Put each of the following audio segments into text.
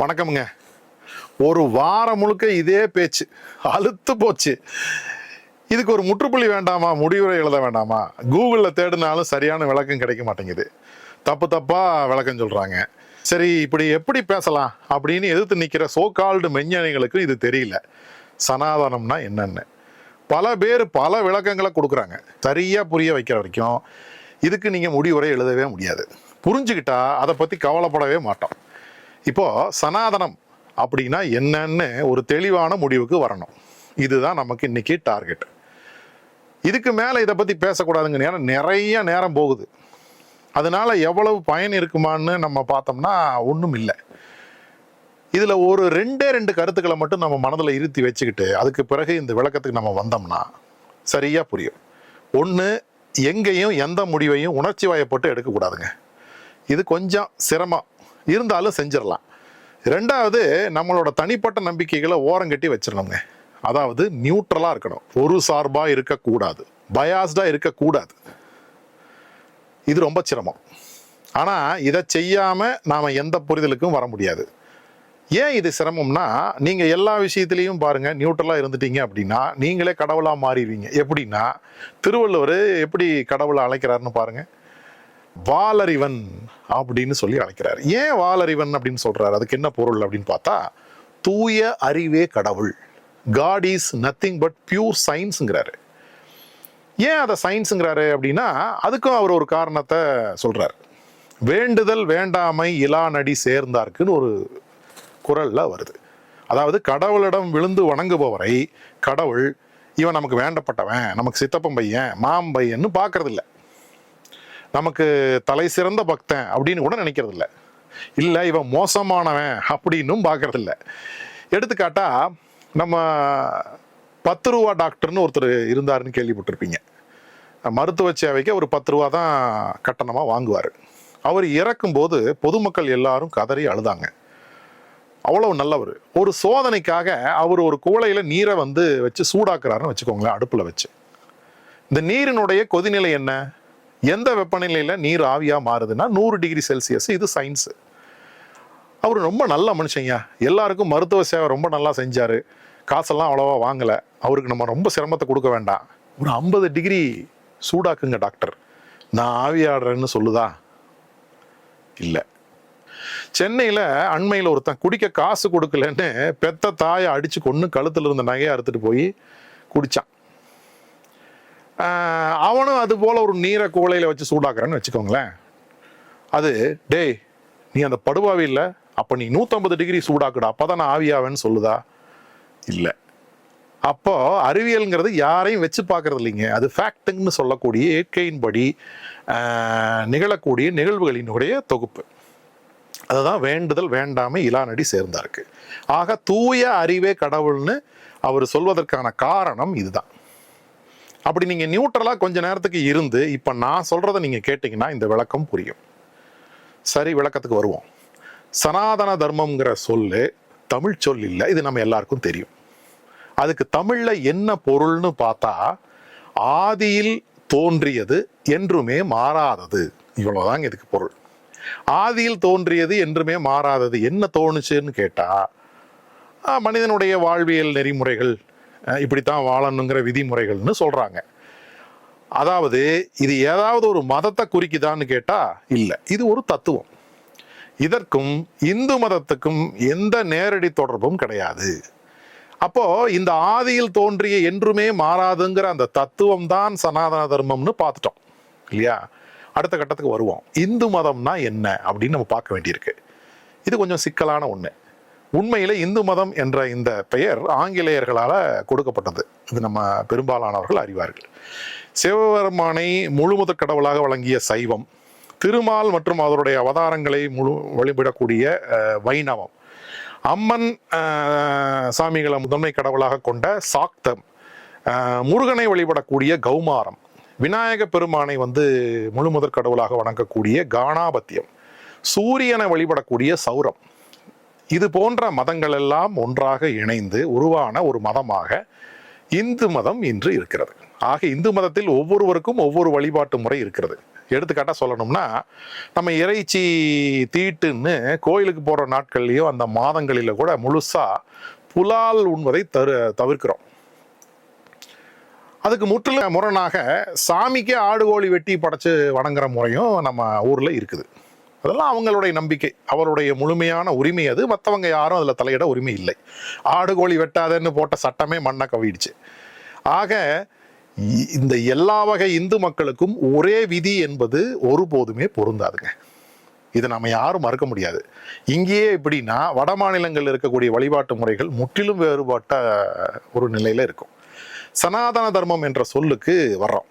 வணக்கமுங்க. ஒரு வாரம் முழுக்க இதே பேச்சு, அலுத்து போச்சு. இதுக்கு ஒரு முற்றுப்புள்ளி வேண்டாமா? முடிவுரை எழுத வேண்டாமா? கூகுளில் தேடினாலும் சரியான விளக்கம் கிடைக்க மாட்டேங்குது. தப்பு தப்பா விளக்கம் சொல்றாங்க. சரி, இப்படி எப்படி பேசலாம் அப்படின்னு எதிர்த்து நிற்கிற சோகால்டு மெஞ்ஞானிகளுக்கு இது தெரியல. சனாதனம்னா என்னன்னு பல பேர் பல விளக்கங்களை கொடுக்குறாங்க. சரியா புரிய வைக்கிற வரைக்கும் இதுக்கு நீங்க முடிவுரை எழுதவே முடியாது. புரிஞ்சுக்கிட்டா அதை பத்தி கவலைப்படவே மாட்டோம். இப்போ சனாதனம் அப்படின்னா என்னன்னு ஒரு தெளிவான முடிவுக்கு வரணும். இதுதான் நமக்கு இன்னைக்கு டார்கெட். இதுக்கு மேல இதை பத்தி பேசக்கூடாதுங்க. நிறைய நேரம் போகுது. அதனால எவ்வளவு பயன் இருக்குமான்னு நம்ம பார்த்தோம்னா ஒன்றும் இல்லை. இதுல ஒரு ரெண்டு கருத்துக்களை மட்டும் நம்ம மனதில் இருத்தி வச்சுக்கிட்டு அதுக்கு பிறகு இந்த விளக்கத்துக்கு நம்ம வந்தோம்னா சரியா புரியும். ஒன்று, எங்கேயும் எந்த முடிவையும் உணர்ச்சி வயப்பட்டு எடுக்கக்கூடாதுங்க. இது கொஞ்சம் சிரமம் இருந்தாலும் செஞ்சிடலாம். ரெண்டாவது, நம்மளோட தனிப்பட்ட நம்பிக்கைகளை ஓரங்கட்டி வச்சிடணுங்க. அதாவது நியூட்ரலா இருக்கணும், ஒரு சார்பா இருக்கக்கூடாது, பயாஸ்டா இருக்கக்கூடாது. இது ரொம்ப சிரமம். ஆனா இதை செய்யாம நாம எந்த புரிதலுக்கும் வர முடியாது. ஏன் இது சிரமம்னா, நீங்க எல்லா விஷயத்திலையும் பாருங்க, நியூட்ரலா இருந்துட்டீங்க அப்படின்னா நீங்களே கடவுளா மாறிடுவீங்க. எப்படின்னா, திருவள்ளுவர் எப்படி கடவுளை அழைக்கிறாருன்னு பாருங்க. வாலறிவன் அப்படின்னு சொல்லி அழைக்கிறார். ஏன் வாலறிவன் அப்படின்னு சொல்றாரு? அதுக்கு என்ன பொருள் அப்படின்னு பார்த்தா, தூய அறிவே கடவுள், god is nothing but pure சயின்ஸ்ங்கிறாரு. ஏன் அதை சயின்ஸுங்கிறாரு அப்படின்னா, அதுக்கும் அவர் ஒரு காரணத்தை சொல்றாரு. வேண்டுதல் வேண்டாமை இலானடி சேர்ந்தார்க்குன்னு ஒரு குறள்ல வருது. அதாவது கடவுளிடம் விழுந்து வணங்குபவரை கடவுள் இவன் நமக்கு வேண்டப்பட்டவன், நமக்கு சித்தப்பன் பையன், மாம்பையன்னு பார்க்கறது இல்லை. நமக்கு தலை சிறந்த பக்தன் அப்படின்னு கூட நினைக்கிறது இல்லை. இல்லை இவன் மோசமானவன் அப்படின்னும் பார்க்கறது இல்லை. எடுத்துக்காட்டா, நம்ம 10 ரூபா டாக்டர்னு ஒருத்தர் இருந்தாருன்னு கேள்விப்பட்டிருப்பீங்க. மருத்துவ சேவைக்கு அவர் 10 ரூபா தான் கட்டணமாக வாங்குவார். அவர் இறக்கும்போது பொதுமக்கள் எல்லாரும் கதறி அழுதாங்க. அவ்வளவு நல்லவர். ஒரு சோதனைக்காக அவர் ஒரு குவளையில் நீரை வச்சு சூடாக்குறாருன்னு வச்சுக்கோங்களேன், அடுப்பில் வச்சு. இந்த நீரினுடைய கொதிநிலை என்ன? எந்த வெப்பநிலையில நீர் ஆவியா மாறுதுன்னா 100 டிகிரி செல்சியஸ். இது சயின்ஸ். அவர் ரொம்ப நல்ல மனுஷங்க. எல்லாருக்கும் மருத்துவ சேவை ரொம்ப நல்லா செஞ்சாரு. காசெல்லாம் அவ்வளவா வாங்கல. அவருக்கு நம்ம ரொம்ப சிரமத்தை கொடுக்க வேண்டாம். ஒரு 50 டிகிரி சூடாக்குங்க டாக்டர், நான் ஆவியாடுறேன்னு சொல்லுதா? இல்லை. சென்னையில் அண்மையில் ஒருத்தன் குடிக்க காசு கொடுக்கலன்னு பெத்த தாயை அடிச்சு கொண்டு கழுத்துல இருந்த நகையை அறுத்துட்டு போய் குடிச்சான். அவனும் அது போல ஒரு நீரை குவளையில வச்சு சூடாக்குறான்னு வச்சுக்கோங்களேன். அது, டேய் நீ அந்த படுபாவி இல்லை, அப்போ நீ 150 டிகிரி சூடாக்குடா, அப்போதான் நான் ஆவியாவேன்னு சொல்லுதா? இல்லை. அப்போ அறிவியல்ங்கிறது யாரையும் வச்சு பார்க்கறது இல்லைங்க. அது ஃபேக்டுன்னு சொல்லக்கூடிய இயற்கையின்படி நிகழக்கூடிய நிகழ்வுகளினுடைய தொகுப்பு. அதுதான் வேண்டுதல் வேண்டாமை இலானடி சேர்ந்தாருக்கு. ஆக தூய அறிவே கடவுள்னு அவர் சொல்வதற்கான காரணம் இதுதான். அப்படி நீங்க நியூட்ரலா கொஞ்ச நேரத்துக்கு இருந்து இப்ப நான் சொல்றதை நீங்க கேட்டீங்கன்னா இந்த விளக்கம் புரியும். சரி, விளக்கத்துக்கு வருவோம். சனாதன தர்மம்ங்கிற சொல்லு தமிழ் சொல் இல்லை, இது நம்ம எல்லாருக்கும் தெரியும். அதுக்கு தமிழ்ல என்ன பொருள்னு பார்த்தா, ஆதியில் தோன்றியது என்றுமே மாறாதது. இவ்வளவுதாங்க இதுக்கு பொருள். ஆதியில் தோன்றியது என்றுமே மாறாதது என்ன தோணுச்சுன்னு கேட்டா, மனிதனுடைய வாழ்வியல் நெறிமுறைகள், இப்படித்தான் வாழணுங்கிற விதிமுறைகள்னு சொல்றாங்க. அதாவது இது ஏதாவது ஒரு மதத்தை குறிக்குதான்னு கேட்டா இல்லை, இது ஒரு தத்துவம். இதற்கும் இந்து மதத்துக்கும் எந்த நேரடி தொடர்பும் கிடையாது. அப்போ இந்த ஆதியில் தோன்றிய என்றுமே மாறாதுங்கிற அந்த தத்துவம் தான் சனாதன தர்மம்னு பார்த்துட்டோம் இல்லையா? அடுத்த கட்டத்துக்கு வருவோம். இந்து மதம்னா என்ன அப்படின்னு நம்ம பார்க்க வேண்டியிருக்கு. இது கொஞ்சம் சிக்கலான ஒண்ணு. உண்மையில இந்து மதம் என்ற இந்த பெயர் ஆங்கிலேயர்களால் கொடுக்கப்பட்டது. இது நம்ம பெரும்பாலானவர்கள் அறிவார்கள். சிவபெருமானை முழுமுதற் கடவுளாக வழங்கிய சைவம், திருமால் மற்றும் அவருடைய அவதாரங்களை வழிபடக்கூடிய வைணவம், அம்மன் சாமிகளை முதன்மை கடவுளாக கொண்ட சாக்தம், முருகனை வழிபடக்கூடிய கௌமாரம், விநாயக பெருமானை முழுமுதற் கடவுளாக வணங்கக்கூடிய காணாபத்தியம், சூரியனை வழிபடக்கூடிய சௌரம், இது போன்ற மதங்கள் எல்லாம் ஒன்றாக இணைந்து உருவான ஒரு மதமாக இந்து மதம் இன்று இருக்கிறது. ஆக இந்து மதத்தில் ஒவ்வொருவருக்கும் ஒவ்வொரு வழிபாட்டு முறை இருக்கிறது. எடுத்துக்காட்டா சொல்லணும்னா, நம்ம இறைச்சி தீட்டுன்னு கோயிலுக்கு போற நாட்கள்லயும் அந்த மாதங்களில கூட முழுசா புலால் உண்வதை தவிர்க்கிறோம். அதுக்கு முற்றிலும் முரணாக சாமிக்கே ஆடு கோழி வெட்டி படைச்சு வணங்குற முறையும் நம்ம ஊர்ல இருக்குது. அதெல்லாம் அவங்களுடைய நம்பிக்கை, அவருடைய முழுமையான உரிமை அது. மற்றவங்க யாரும் அதுல தலையிட உரிமை இல்லை. ஆடு கோழி வெட்டாதன்னு போட்ட சட்டமே மண்ணை கவிடுச்சு. ஆக இந்த எல்லா வகை இந்து மக்களுக்கும் ஒரே விதி என்பது ஒருபோதுமே பொருந்தாதுங்க. இதை நம்ம யாரும் மறுக்க முடியாது. இங்கேயே எப்படின்னா, வட மாநிலங்களில் இருக்கக்கூடிய வழிபாட்டு முறைகள் முற்றிலும் வேறுபட்ட ஒரு நிலையில இருக்கும். சனாதன தர்மம் என்ற சொல்லுக்கு வர்றோம்.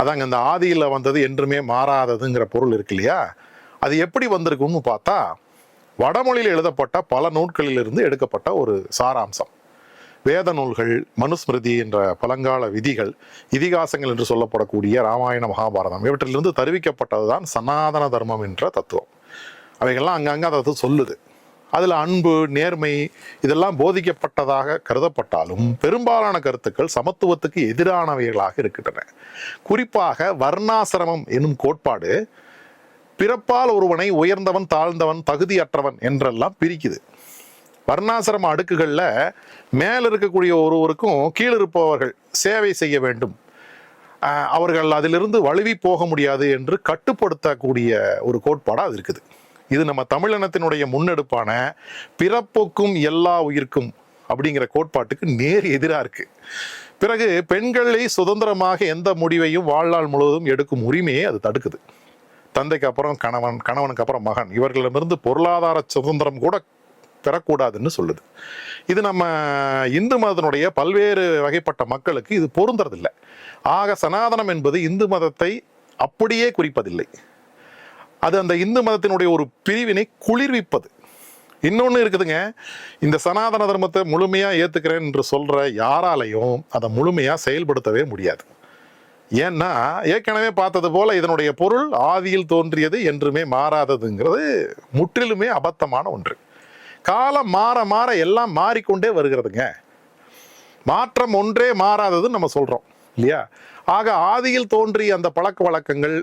அதாங்க இந்த ஆதியில வந்தது என்றுமே மாறாததுங்கிற பொருள் இருக்கு இல்லையா, அது எப்படி வந்திருக்குன்னு பார்த்தா, வடமொழியில் எழுதப்பட்ட பல நூல்களிலிருந்து எடுக்கப்பட்ட ஒரு சாராம்சம். வேத நூல்கள், மனுஸ்மிருதி என்ற பழங்கால விதிகள், இதிகாசங்கள் என்று சொல்லப்படக்கூடிய ராமாயண மகாபாரதம் இவற்றிலிருந்து தருவிக்கப்பட்டதுதான் சனாதன தர்மம் என்ற தத்துவம். அவைகள்லாம் அங்கங்க அதை சொல்லுது. அதில் அன்பு, நேர்மை இதெல்லாம் போதிக்கப்பட்டதாக கருதப்பட்டாலும் பெரும்பாலான கருத்துக்கள் சமத்துவத்துக்கு எதிரானவைகளாக இருக்கின்றன. குறிப்பாக வர்ணாசிரமம் என்னும் கோட்பாடு பிறப்பால் ஒருவனை உயர்ந்தவன், தாழ்ந்தவன், தகுதியற்றவன் என்றெல்லாம் பிரிக்குது. வர்ணாசிரம அடுக்குகளில் மேல் இருக்கக்கூடிய ஒருவருக்கும் கீழ் இருப்பவர்கள் சேவை செய்ய வேண்டும், அவர்கள் அதிலிருந்து வழுவி போக முடியாது என்று கட்டுப்படுத்தக்கூடிய ஒரு கோட்பாடாக அது இருக்குது. இது நம்ம தமிழினத்தினுடைய முன்னெடுப்பான பிறப்புக்கும் எல்லா உயிர்க்கும் அப்படிங்கிற கோட்பாட்டுக்கு நேர் எதிராக இருக்கு. பிறகு பெண்களை சுதந்திரமாக எந்த முடிவையும் வாழ்நாள் முழுவதும் எடுக்கும் உரிமையை அது தடுக்குது. தந்தைக்கு அப்புறம் கணவன், கணவனுக்கு அப்புறம் மகன், இவர்களிடமிருந்து பொருளாதார சுதந்திரம் கூட பெறக்கூடாதுன்னு சொல்லுது. இது நம்ம இந்து மதத்தினுடைய பல்வேறு வகைப்பட்ட மக்களுக்கு இது பொருந்தறதில்லை. ஆக சனாதனம் என்பது இந்து மதத்தை அப்படியே குறிப்பதில்லை. அது அந்த இந்து மதத்தினுடைய ஒரு பிரிவினை குளிர்விப்பது. இன்னொன்று இருக்குதுங்க, இந்த சனாதன தர்மத்தை முழுமையாக ஏற்றுக்கிறேன் என்று சொல்கிற யாராலையும் அதை முழுமையாக செயல்படுத்தவே முடியாது. ஏன்னா ஏற்கனவே பார்த்தது போல இதனுடைய பொருள் ஆதியில் தோன்றியது என்றுமே மாறாததுங்கிறது முற்றிலுமே அபத்தமான ஒன்று. காலம் மாற மாற எல்லாம் மாறிக்கொண்டே வருகிறதுங்க. மாற்றம் ஒன்றே மாறாததுன்னு நம்ம சொல்கிறோம் இல்லையா? ஆக ஆதியில் தோன்றிய அந்த பழக்க வழக்கங்கள்,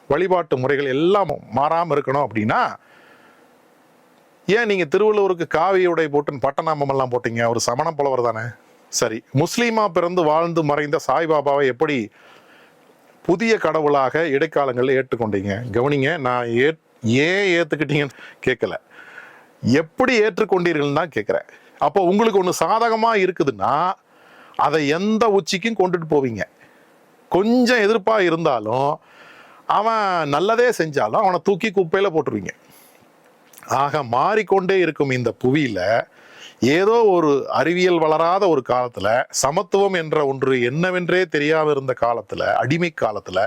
வழிபாட்டு முறைகள் எல்லாம் மாறாமல் இருக்கணும் அப்படின்னா, ஏன் நீங்கள் திருவள்ளுவருக்கு காவி உடை போட்டு பட்டநாமம் எல்லாம் போட்டீங்க? ஒரு சமண புலவர் தானே. சரி, முஸ்லீமா பிறந்து வாழ்ந்து மறைந்த சாய்பாபாவை எப்படி புதிய கடவுளாக இடைக்காலங்களில் ஏற்றுக்கொண்டீங்க? கவனிங்க, நான் ஏன் ஏற்றுக்கிட்டீங்கன்னு கேட்கல, எப்படி ஏற்றுக்கொண்டீர்கள் தான் கேட்குறேன். அப்போ உங்களுக்கு ஒன்று சாதகமாக இருக்குதுன்னா அதை எந்த உச்சிக்கும் கொண்டுட்டு போவீங்க. கொஞ்சம் எதிர்ப்பாக இருந்தாலும், அவன் நல்லதே செஞ்சாலும் அவனை தூக்கி குப்பையில் போட்டுருவீங்க. ஆக மாறிக்கொண்டே இருக்கும் இந்த புவியில் ஏதோ ஒரு அறிவியல் வளராத ஒரு காலத்தில், சமத்துவம் என்ற ஒன்று என்னவென்றே தெரியாமல் இருந்த காலத்தில், அடிமை காலத்தில்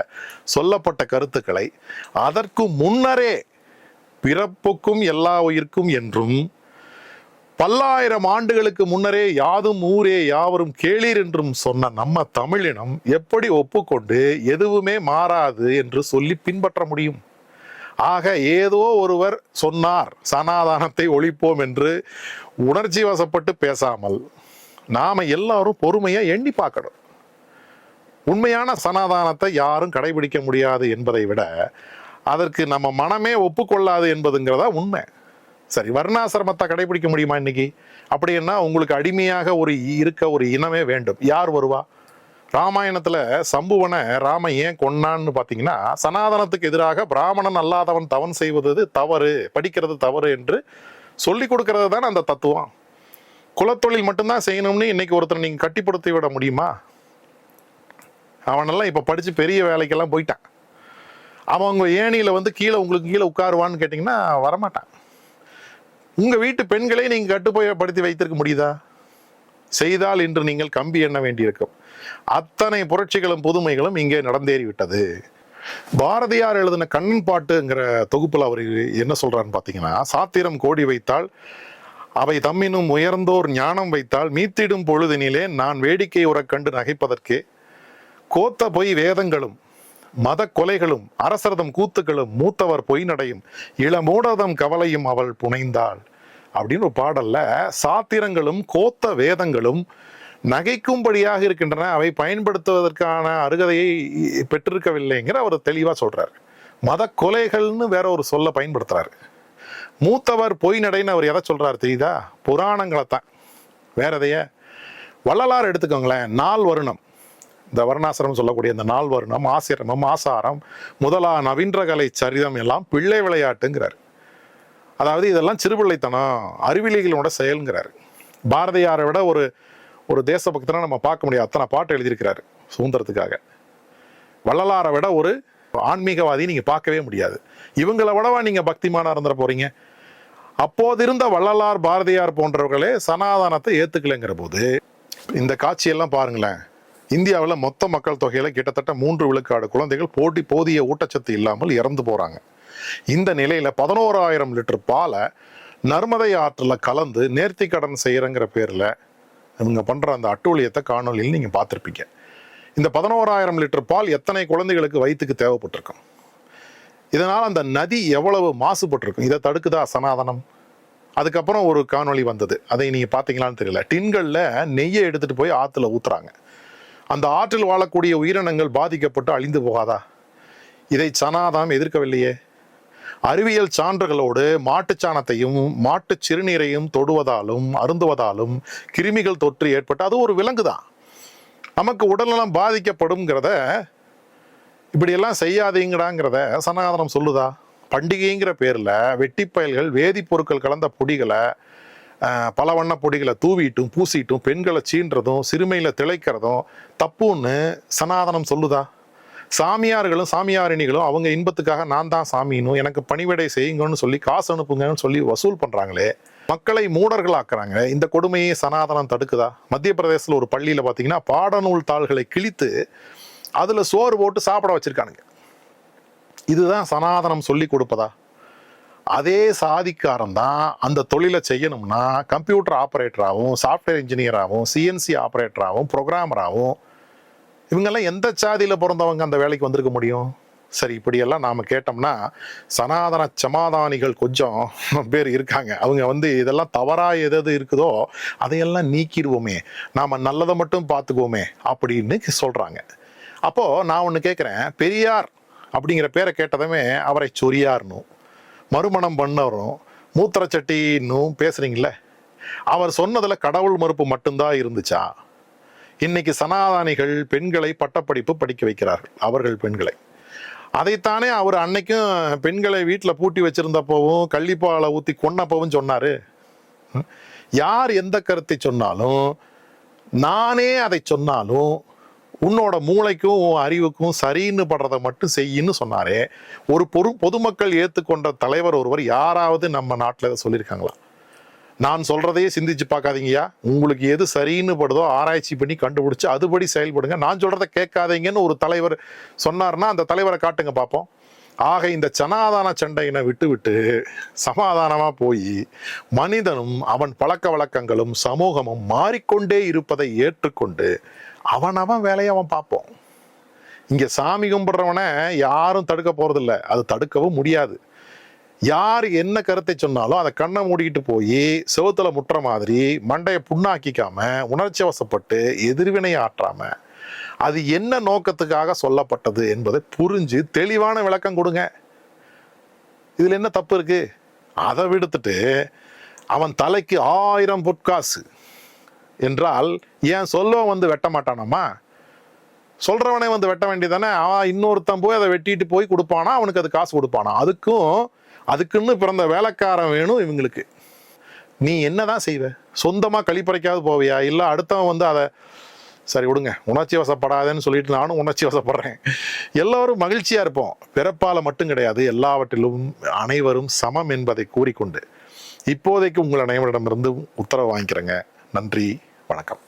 சொல்லப்பட்ட கருத்துக்களை அதற்கு முன்னரே பிறப்புக்கும் எல்லா உயிர்க்கும் என்றும், பல்லாயிரம் ஆண்டுகளுக்கு முன்னரே யாதும் ஊரே யாவரும் கேளீர் என்றும் சொன்ன நம்ம தமிழினம் எப்படி ஒப்புக்கொண்டு எதுவுமே மாறாது என்று சொல்லி பின்பற்ற முடியும்? ஆக ஏதோ ஒருவர் சொன்னார் சனாதனத்தை ஒழிப்போம் என்று உணர்ச்சி வசப்பட்டு பேசாமல் நாம எல்லாரும் பொறுமையா எண்ணி பார்க்கணும். உண்மையான சனாதானத்தை யாரும் கடைபிடிக்க முடியாது என்பதை விட அதற்கு நம்ம மனமே ஒப்புக்கொள்ளாது என்பதுங்கிறதா உண்மை. சரி, வர்ணாசிரமத்தை கடைபிடிக்க முடியுமா இன்னைக்கு? அப்படின்னா உங்களுக்கு அடிமையாக ஒரு இனமே வேண்டும். யார் வருவா? ராமாயணத்துல சம்புவனை ராமன் ஏன் கொன்னான்னு பார்த்தீங்கன்னா, சனாதனத்துக்கு எதிராக பிராமணன் அல்லாதவன் தவன் செய்வது தவறு, படிக்கிறது தவறு என்று சொல்லி கொடுக்கறது தானே அந்த தத்துவம். குலத்தொழில் மட்டும்தான் செய்யணும்னு இன்னைக்கு ஒருத்தர் நீங்க கட்டிப்படுத்தி விட முடியுமா? அவனெல்லாம் இப்ப படிச்சு பெரிய வேலைக்கெல்லாம் போயிட்டான். அவங்க ஏணியில உங்களுக்கு கீழே உட்காருவான்னு கேட்டீங்கன்னா வரமாட்டான். உங்க வீட்டு பெண்களை நீங்க கட்டுப்படுத்தி வைத்திருக்க முடியுதா? செய்தால் இன்று நீங்கள் கம்பி எண்ண வேண்டியிருக்கும். அத்தனை புரட்சிகளும் புதுமைகளும் இங்கே நடந்தேறிவிட்டது. பாரதியார் எழுதின கண்ணன் பாட்டுங்கிற தொகுப்புல அவர் என்ன சொல்றான்னு பாத்தீங்கன்னா, சாத்திரம் கோடி வைத்தால் அவை தம்மினும் உயர்ந்தோர் ஞானம் வைத்தால் மீத்திடும் பொழுதினிலே நான் வேடிக்கை உறக் கண்டு நகைப்பதற்கே கோத்த பொய் வேதங்களும் மத கொலைகளும் அரசரதம் கூத்துக்களும் மூத்தவர் பொய் நடையும் இளமூடதம் கவலையும் அவள் புனைந்தாள் அப்படின்னு ஒரு பாடல்ல சாத்திரங்களும் கோத்த வேதங்களும் நகைக்கும்படியாக இருக்கின்றன, அவை பயன்படுத்துவதற்கான அருகதையை பெற்றிருக்கவில்லைங்கிற அவர் தெளிவா சொல்றாரு. மத கொலைகள்னு வேற ஒரு சொல்ல பயன்படுத்துறாரு. மூத்தவர் பொய் நடைன்னு அவர் எதை சொல்றாரு தெரியுதா? புராணங்களை தான், வேற எதைய. வள்ளலார் எடுத்துக்கோங்களேன், 4 வருணம், இந்த வர்ணாசிரமம் சொல்லக்கூடிய இந்த 4 வருணம், ஆசிரமம், ஆசாரம் முதலா நவீன்றகலை சரிதம் எல்லாம் பிள்ளை விளையாட்டுங்கிறார். அதாவது இதெல்லாம் சிறுபிள்ளைத்தனம், அறிவிலிகளோட செயல்ங்கிறார். பாரதியாரை விட ஒரு தேசபக்தனை நம்ம பார்க்க முடியாது, அத்தனை பாட்டு எழுதியிருக்கிறாரு சுதந்திரத்துக்காக. வள்ளலாரை விட ஒரு ஆன்மீகவாதி நீங்க பார்க்கவே முடியாது. இவங்களை விடவா நீங்க பக்திமானா இருந்துட போறீங்க? அப்போது இருந்த வள்ளலார், பாரதியார் போன்றவர்களே சனாதனத்தை ஏத்துக்கலைங்கிற போது இந்த காட்சியெல்லாம் பாருங்களேன். இந்தியாவில் மொத்த மக்கள் தொகையில கிட்டத்தட்ட 3 விழுக்காடு குழந்தைகள் போதிய ஊட்டச்சத்து இல்லாமல் இறந்து போறாங்க. இந்த நிலையில 11,000 லிட்டர் பாலை நர்மதை ஆற்றுல கலந்து நேர்த்தி கடன் செய்யறங்கிற பேர்ல இவங்க பண்ற அந்த அட்டூழியத்தை காணொலியில் நீங்க பார்த்திருப்பீங்க. இந்த 11,000 லிட்டர் பால் எத்தனை குழந்தைகளுக்கு வயிற்றுக்கு தேவைப்பட்டிருக்கும்? இதனால் அந்த நதி எவ்வளவு மாசுபட்டிருக்கும்? இதை தடுக்குதா சனாதனம்? அதுக்கப்புறம் ஒரு காணொளி வந்தது, அதை நீங்க பாத்தீங்களான்னு தெரியல. டின்கள்ல நெய்யை எடுத்துட்டு போய் ஆத்துல ஊத்துறாங்க. அந்த ஆற்றில் வாழக்கூடிய உயிரினங்கள் பாதிக்கப்பட்டு அழிந்து போகாதா? இதை சனாதனம் எதிர்க்கவில்லையே. அறிவியல் சான்றுகளோடு மாட்டுச்சாணத்தையும் மாட்டு சிறுநீரையும் தொடுவதாலும் அருந்துவதாலும் கிருமிகள் தொற்று ஏற்பட்டு அது ஒரு விலங்கு தான், நமக்கு உடல்நலம் பாதிக்கப்படும்ங்கிறத இப்படியெல்லாம் செய்யாதீங்கடாங்கிறத சனாதனம் சொல்லுதா? பண்டிகைங்கிற பேர்ல வெட்டி பயல்கள் வேதிப்பொருட்கள் கலந்த பொடிகளை, பல வண்ண பொடிகளை தூவிட்டும் பூசிட்டும் பெண்களை சீன்றதும் சிறுமையில திளைக்கிறதும் தப்புன்னு சனாதனம் சொல்லுதா? சாமியார்களும் சாமியாரிணிகளும் அவங்க இன்பத்துக்காக நான் தான் சாமினும் எனக்கு பணிவிடை செய்யுங்கன்னு சொல்லி காசு அனுப்புங்கன்னு சொல்லி வசூல் பண்றாங்களே, மக்களை மூடர்களாக்குறாங்க. இந்த கொடுமையை சனாதனம் தடுக்குதா? மத்திய பிரதேசத்தில் ஒரு பள்ளியில பாத்தீங்கன்னா பாடநூல் தாள்களை கிழித்து அதுல சோறு போட்டு சாப்பிட வச்சிருக்கானுங்க. இதுதான் சனாதனம் சொல்லி கொடுப்பதா? அதே சாதிக்காரன் தான் அந்த தொழிலை செய்யணும்னா கம்ப்யூட்டர் ஆப்ரேட்டராகவும் சாஃப்ட்வேர் இன்ஜினியராகவும் சிஎன்சி ஆப்ரேட்டராகவும் ப்ரோக்ராமராகவும் இவங்கெல்லாம் எந்த சாதியில் பிறந்தவங்க அந்த வேலைக்கு வந்திருக்க முடியும்? சரி, இப்படியெல்லாம் நாம் கேட்டோம்னா சனாதன சமாதானிகள் கொஞ்சம் பேர் இருக்காங்க. அவங்க இதெல்லாம் தவறாக எது இருக்குதோ அதையெல்லாம் நீக்கிடுவோமே, நாம் நல்லதை மட்டும் பார்த்துக்குவோமே அப்படின்னு சொல்கிறாங்க. அப்போது நான் ஒன்று கேட்குறேன், பெரியார் அப்படிங்கிற பேரை கேட்டதுமே அவரை சொரியார்னும் மறுமணம் பண்ணவரும் மூத்திரச்சட்டின்னும் பேசுகிறீங்களே, அவர் சொன்னதில் கடவுள் மறுப்பு மட்டும்தான் இருந்துச்சா? இன்னைக்கு சனாதானிகள் பெண்களை பட்டப்படிப்பு படிக்க வைக்கிறார்கள், அவர்கள் பெண்களை. அதைத்தானே அவர் அன்னைக்கும் பெண்களை வீட்டில் பூட்டி வச்சிருந்தப்பவும் கள்ளிப்பாலை ஊற்றி கொன்னப்பவும் சொன்னாரு. யார் எந்த கருத்தை சொன்னாலும், நானே அதை சொன்னாலும் உன்னோட மூளைக்கும் உன் அறிவுக்கும் சரின்னு படுறதை மட்டும் செய்யின்னு சொன்னாரே. ஒரு பொதுமக்கள் ஏற்றுக்கொண்ட தலைவர் ஒருவர் யாராவது நம்ம நாட்டில் சொல்லியிருக்காங்களா? நான் சொல்றதையே சிந்திச்சு பார்க்காதீங்கயா, உங்களுக்கு எது சரின்னு படுதோ ஆராய்ச்சி பண்ணி கண்டுபிடிச்சு அதுபடி செயல்படுங்க, நான் சொல்றதை கேட்காதீங்கன்னு ஒரு தலைவர் சொன்னார்னா அந்த தலைவரை காட்டுங்க பார்ப்போம். ஆக இந்த சனாதான சண்டையினை விட்டு சமாதானமா போய் மனிதனும் அவன் பழக்க வழக்கங்களும் சமூகமும் மாறிக்கொண்டே இருப்பதை ஏற்றுக்கொண்டு அவன் வேலையை அவன் பார்ப்போம். இங்க சாமி கும்பிடுறவனை யாரும் தடுக்க போறதில்லை, அது தடுக்கவும் முடியாது. யார் என்ன கருத்தை சொன்னாலும் அதை கண்ணை மூடிக்கிட்டு போய் செவுத்துல முட்டுற மாதிரி மண்டையை புண்ணாக்கிக்காம உணர்ச்சி வசப்பட்டு எதிர்வினை ஆற்றாம அது என்ன நோக்கத்துக்காக சொல்லப்பட்டது என்பதை புரிஞ்சு தெளிவான விளக்கம் கொடுங்க. இதுல என்ன தப்பு இருக்கு? அதை விடுத்துட்டு அவன் தலைக்கு 1000 பொற்காசு என்றால் ஏன் சொல்லவன் வெட்ட மாட்டானாமா? சொல்றவனே வெட்ட வேண்டியதானே. அவன் இன்னொருத்தன் போய் அதை வெட்டிட்டு போய் கொடுப்பானா, அவனுக்கு அது காசு கொடுப்பானா? அதுக்குன்னு பிறந்த வேலைக்காரன் வேணும் இவங்களுக்கு. நீ என்னதான் செய்வ? சொந்தமா கழிப்பறைக்காவது போவியா? இல்ல அடுத்தவன் அதை சரி விடுங்க உணர்ச்சி வசப்படாதேன்னு சொல்லிட்டு நானும் உணர்ச்சி வசப்படுறேன். எல்லாரும் மகிழ்ச்சியா இருப்போம். பிறப்பால மட்டும் கிடையாது, எல்லாவற்றிலும் அனைவரும் சமம் என்பதை கூறிக்கொண்டு இப்போதைக்கு உங்கள் அனைவரிடமிருந்து உத்தரவு வாங்கிக்கிறேங்க. நன்றி, வணக்கம்.